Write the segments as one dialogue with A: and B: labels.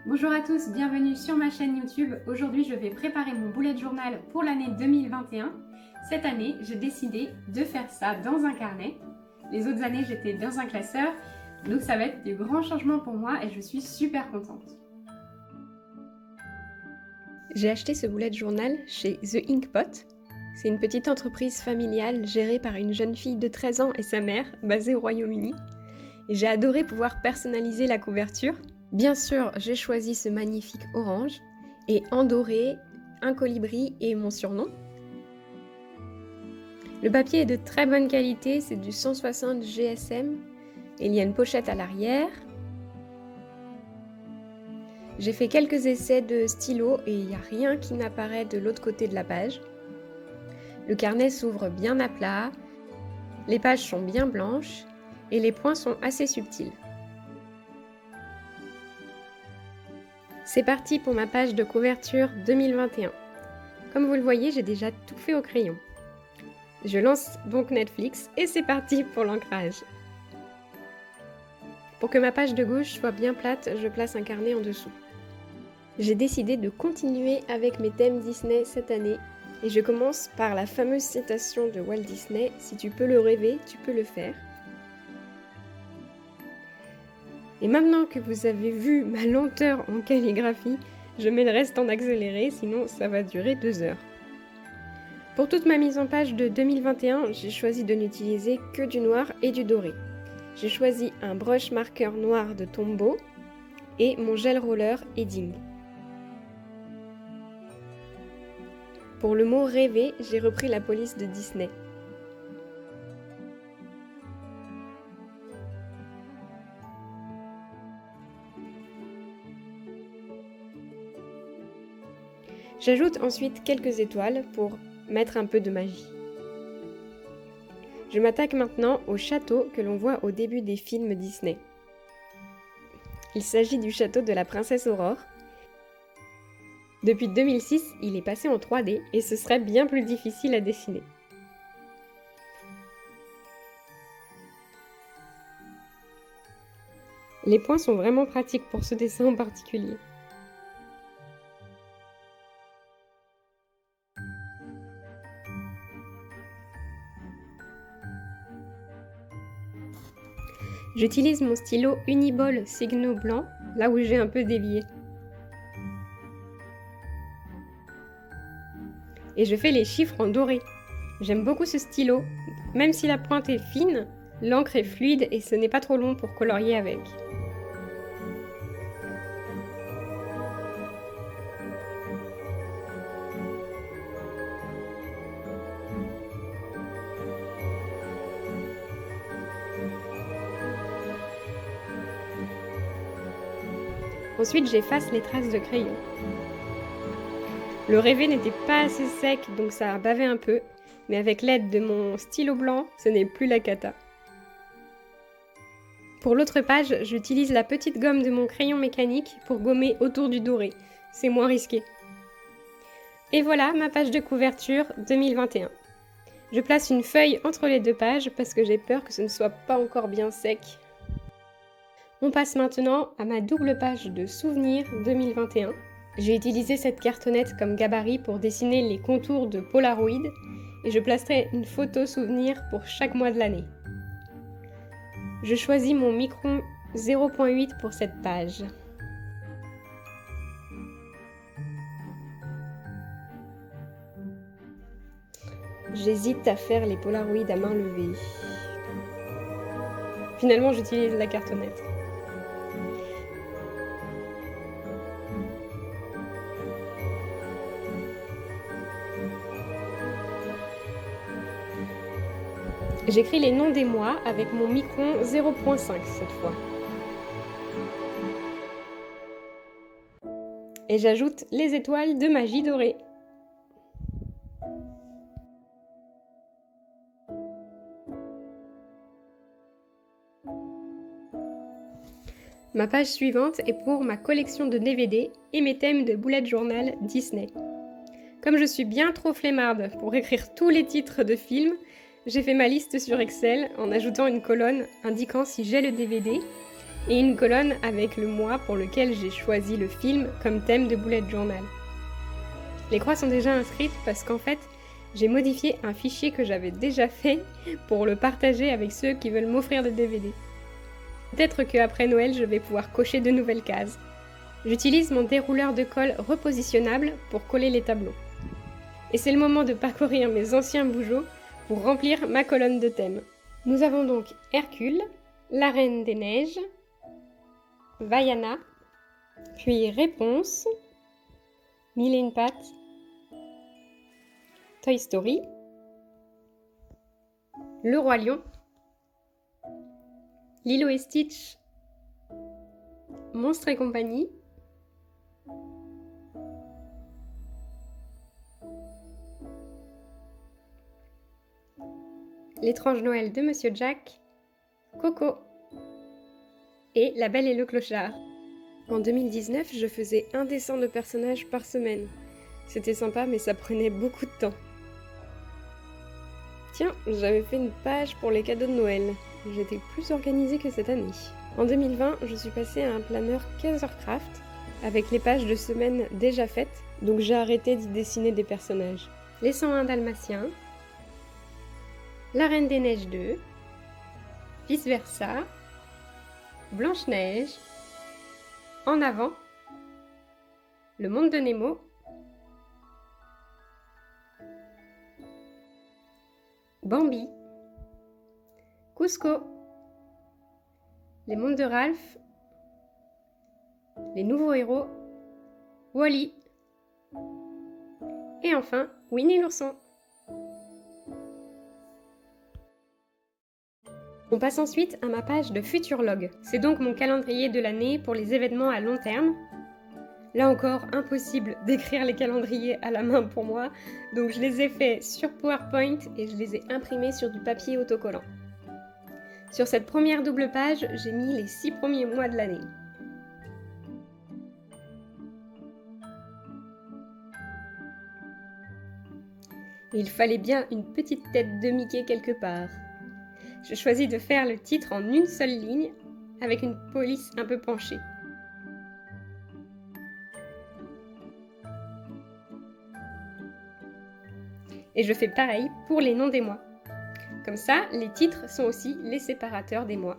A: Bonjour à tous, bienvenue sur ma chaîne YouTube. Aujourd'hui, je vais préparer mon bullet journal pour l'année 2021. Cette année, j'ai décidé de faire ça dans un carnet. Les autres années, j'étais dans un classeur. Donc ça va être des grands changements pour moi et je suis super contente.
B: J'ai acheté ce bullet journal chez The Inkpot. C'est une petite entreprise familiale gérée par une jeune fille de 13 ans et sa mère, basée au Royaume-Uni. Et j'ai adoré pouvoir personnaliser la couverture. Bien sûr, j'ai choisi ce magnifique orange, et en doré, un colibri et mon surnom. Le papier est de très bonne qualité, c'est du 160 GSM, et il y a une pochette à l'arrière. J'ai fait quelques essais de stylo et il n'y a rien qui n'apparaît de l'autre côté de la page. Le carnet s'ouvre bien à plat, les pages sont bien blanches et les points sont assez subtils. C'est parti pour ma page de couverture 2021. Comme vous le voyez, j'ai déjà tout fait au crayon. Je lance donc Netflix et c'est parti pour l'ancrage. Pour que ma page de gauche soit bien plate, je place un carnet en dessous. J'ai décidé de continuer avec mes thèmes Disney cette année et je commence par la fameuse citation de Walt Disney « Si tu peux le rêver, tu peux le faire ». Et maintenant que vous avez vu ma lenteur en calligraphie, je mets le reste en accéléré, sinon ça va durer 2 heures. Pour toute ma mise en page de 2021, j'ai choisi de n'utiliser que du noir et du doré. J'ai choisi un brush marqueur noir de Tombow et mon gel roller Edding. Pour le mot rêver, j'ai repris la police de Disney. J'ajoute ensuite quelques étoiles pour mettre un peu de magie. Je m'attaque maintenant au château que l'on voit au début des films Disney. Il s'agit du château de la princesse Aurore. Depuis 2006, il est passé en 3D et ce serait bien plus difficile à dessiner. Les points sont vraiment pratiques pour ce dessin en particulier. J'utilise mon stylo Uniball Signo blanc, là où j'ai un peu dévié. Et je fais les chiffres en doré. J'aime beaucoup ce stylo, même si la pointe est fine, l'encre est fluide et ce n'est pas trop long pour colorier avec. Ensuite, j'efface les traces de crayon. Le rêver n'était pas assez sec, donc ça a bavé un peu, mais avec l'aide de mon stylo blanc, ce n'est plus la cata. Pour l'autre page, j'utilise la petite gomme de mon crayon mécanique pour gommer autour du doré. C'est moins risqué. Et voilà ma page de couverture 2021. Je place une feuille entre les deux pages parce que j'ai peur que ce ne soit pas encore bien sec. On passe maintenant à ma double page de souvenirs 2021. J'ai utilisé cette cartonnette comme gabarit pour dessiner les contours de Polaroid et je placerai une photo souvenir pour chaque mois de l'année. Je choisis mon Micron 0.8 pour cette page. J'hésite à faire les Polaroid à main levée. Finalement, j'utilise la cartonnette. J'écris les noms des mois avec mon Micron 0.5 cette fois. Et j'ajoute les étoiles de magie dorée. Ma page suivante est pour ma collection de DVD et mes thèmes de bullet journal Disney. Comme je suis bien trop flemmarde pour écrire tous les titres de films, j'ai fait ma liste sur Excel en ajoutant une colonne indiquant si j'ai le DVD et une colonne avec le mois pour lequel j'ai choisi le film comme thème de bullet journal. Les croix sont déjà inscrites parce qu'en fait, j'ai modifié un fichier que j'avais déjà fait pour le partager avec ceux qui veulent m'offrir des DVD. Peut-être qu'après Noël, je vais pouvoir cocher de nouvelles cases. J'utilise mon dérouleur de colle repositionnable pour coller les tableaux. Et c'est le moment de parcourir mes anciens bougeots pour remplir ma colonne de thème. Nous avons donc Hercule, la Reine des Neiges, Vaiana, puis Réponse, Mille et une pattes, Toy Story, Le Roi Lion, Lilo et Stitch, Monstres et compagnie, L'étrange Noël de Monsieur Jack, Coco et La Belle et le Clochard. En 2019, je faisais un dessin de personnage par semaine. C'était sympa, mais ça prenait beaucoup de temps. Tiens, j'avais fait une page pour les cadeaux de Noël. J'étais plus organisée que cette année. En 2020, je suis passée à un planeur Kaisercraft avec les pages de semaine déjà faites, donc j'ai arrêté d'y dessiner des personnages. Les 101 Dalmatiens, La Reine des Neiges 2, Vice Versa, Blanche-Neige, En avant, Le Monde de Nemo, Bambi, Cusco, Les Mondes de Ralph, Les Nouveaux Héros, Wall-E et enfin Winnie l'ourson. On passe ensuite à ma page de Futurlog. C'est donc mon calendrier de l'année pour les événements à long terme. Là encore, impossible d'écrire les calendriers à la main pour moi, donc je les ai faits sur PowerPoint et je les ai imprimés sur du papier autocollant. Sur cette première double page, j'ai mis les 6 premiers mois de l'année. Il fallait bien une petite tête de Mickey quelque part. Je choisis de faire le titre en une seule ligne, avec une police un peu penchée. Et je fais pareil pour les noms des mois. Comme ça, les titres sont aussi les séparateurs des mois.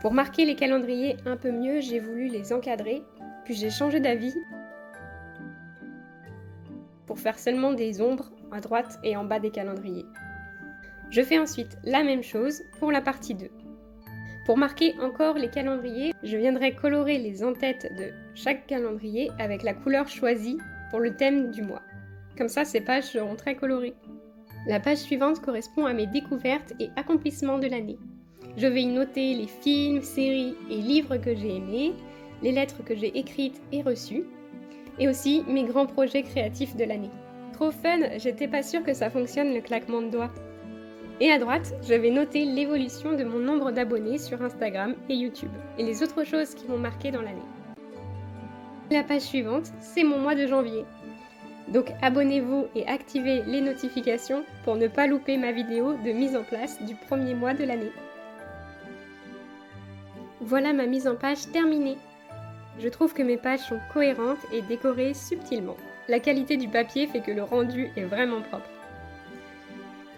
B: Pour marquer les calendriers un peu mieux, j'ai voulu les encadrer, puis j'ai changé d'avis pour faire seulement des ombres à droite et en bas des calendriers. Je fais ensuite la même chose pour la partie 2. Pour marquer encore les calendriers, je viendrai colorer les en-têtes de chaque calendrier avec la couleur choisie pour le thème du mois. Comme ça, ces pages seront très colorées. La page suivante correspond à mes découvertes et accomplissements de l'année. Je vais y noter les films, séries et livres que j'ai aimés, les lettres que j'ai écrites et reçues, et aussi mes grands projets créatifs de l'année. Trop fun, j'étais pas sûre que ça fonctionne le claquement de doigts. Et à droite, je vais noter l'évolution de mon nombre d'abonnés sur Instagram et YouTube, et les autres choses qui m'ont marqué dans l'année. La page suivante, c'est mon mois de janvier. Donc abonnez-vous et activez les notifications pour ne pas louper ma vidéo de mise en place du premier mois de l'année. Voilà ma mise en page terminée. Je trouve que mes pages sont cohérentes et décorées subtilement. La qualité du papier fait que le rendu est vraiment propre.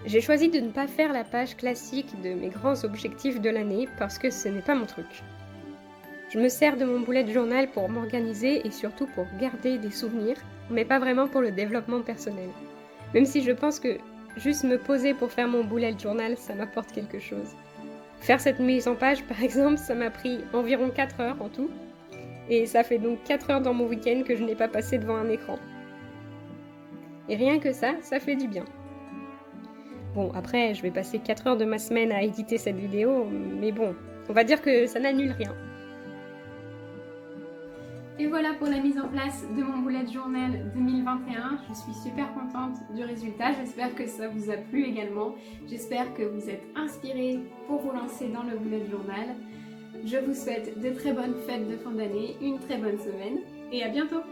B: J'ai choisi de ne pas faire la page classique de mes grands objectifs de l'année parce que ce n'est pas mon truc. Je me sers de mon bullet journal pour m'organiser et surtout pour garder des souvenirs, mais pas vraiment pour le développement personnel. Même si je pense que juste me poser pour faire mon bullet journal, ça m'apporte quelque chose. Faire cette mise en page, par exemple, ça m'a pris environ 4 heures en tout, et ça fait donc 4 heures dans mon week-end que je n'ai pas passé devant un écran. Et rien que ça, ça fait du bien. Bon, après, je vais passer 4 heures de ma semaine à éditer cette vidéo, mais bon, on va dire que ça n'annule rien.
A: Et voilà pour la mise en place de mon bullet journal 2021. Je suis super contente du résultat. J'espère que ça vous a plu également. J'espère que vous êtes inspirés pour vous lancer dans le bullet journal. Je vous souhaite de très bonnes fêtes de fin d'année, une très bonne semaine et à bientôt!